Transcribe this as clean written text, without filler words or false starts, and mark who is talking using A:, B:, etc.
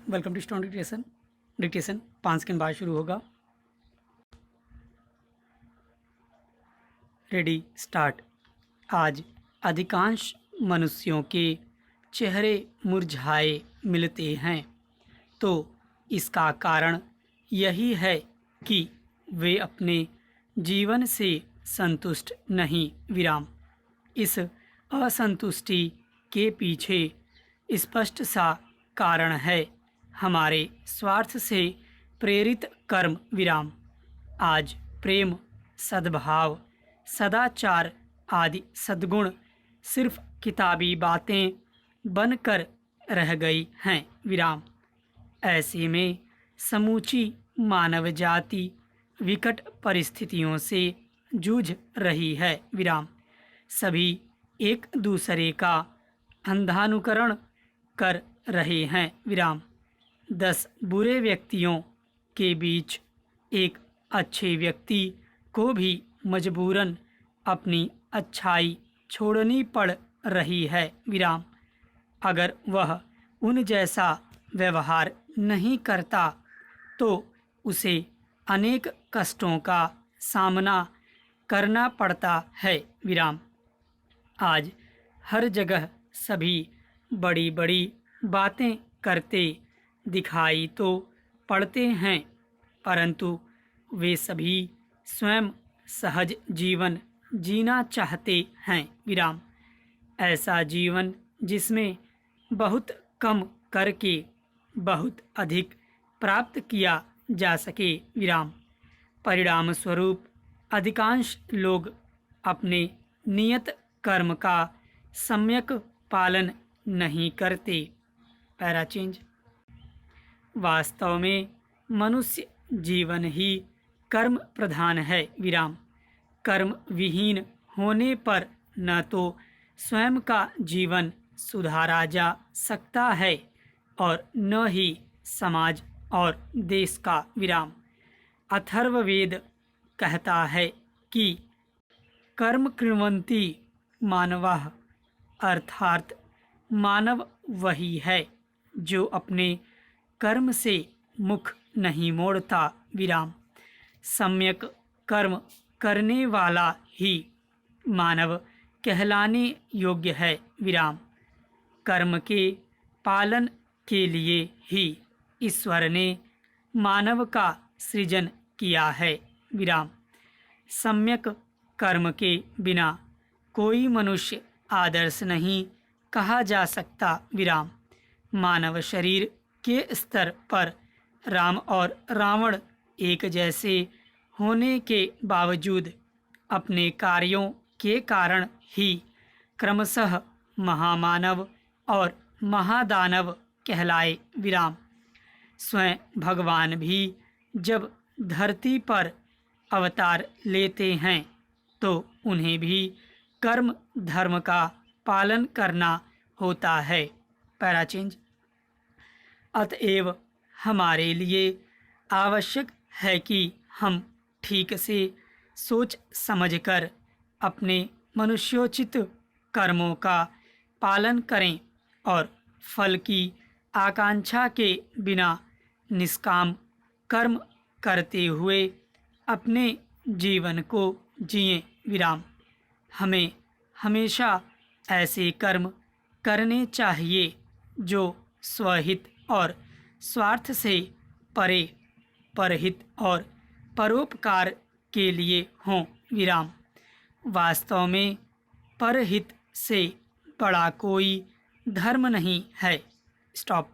A: Welcome to stone dictation 5 second बाद शुरू होगा। Ready start. आज अधिकांश मनुष्यों के चेहरे मुरझाए मिलते हैं, तो इसका कारण यही है कि वे अपने जीवन से संतुष्ट नहीं। विराम। इस असंतुष्टि के पीछे स्पष्ट सा कारण है हमारे स्वार्थ से प्रेरित कर्म। विराम। आज प्रेम, सद्भाव, सदाचार आदि सद्गुण सिर्फ किताबी बातें बनकर रह गई हैं। विराम। ऐसे में समूची मानव जाति विकट परिस्थितियों से जूझ रही है। विराम। सभी एक दूसरे का अंधानुकरण कर रहे हैं। विराम। 10 बुरे व्यक्तियों के बीच एक अच्छे व्यक्ति को भी मजबूरन अपनी अच्छाई छोड़नी पड़ रही है। विराम। अगर वह उन जैसा व्यवहार नहीं करता तो उसे अनेक कष्टों का सामना करना पड़ता है। विराम। आज हर जगह सभी बड़ी बड़ी बातें करते दिखाई तो पड़ते हैं, परंतु वे सभी स्वयं सहज जीवन जीना चाहते हैं। विराम। ऐसा जीवन जिसमें बहुत कम करके बहुत अधिक प्राप्त किया जा सके। विराम। परिणाम स्वरूप अधिकांश लोग अपने नियत कर्म का सम्यक पालन नहीं करते। Para change. वास्तव में मनुष्य जीवन ही कर्म प्रधान है। विराम। कर्म विहीन होने पर न तो स्वयं का जीवन सुधारा जा सकता है और न ही समाज और देश का। विराम। अथर्ववेद कहता है कि कर्म कृण्वन्ति मानवाः, अर्थात मानव वही है जो अपने कर्म से मुख नहीं मोड़ता। विराम। सम्यक कर्म करने वाला ही मानव कहलाने योग्य है। विराम। कर्म के पालन के लिए ही ईश्वर ने मानव का सृजन किया है। विराम। सम्यक कर्म के बिना कोई मनुष्य आदर्श नहीं कहा जा सकता। विराम। मानव शरीर के स्तर पर राम और रावण एक जैसे होने के बावजूद अपने कार्यों के कारण ही क्रमशः महामानव और महादानव कहलाए। विराम। स्वयं भगवान भी जब धरती पर अवतार लेते हैं तो उन्हें भी कर्म धर्म का पालन करना होता है। Para change. अतएव हमारे लिए आवश्यक है कि हम ठीक से सोच समझकर अपने मनुष्योचित कर्मों का पालन करें और फल की आकांक्षा के बिना निष्काम कर्म करते हुए अपने जीवन को जिएं। विराम। हमें हमेशा ऐसे कर्म करने चाहिए जो स्वहित और स्वार्थ से परे, परहित और परोपकार के लिए हों। विराम। वास्तव में परहित से बड़ा कोई धर्म नहीं है। स्टॉप।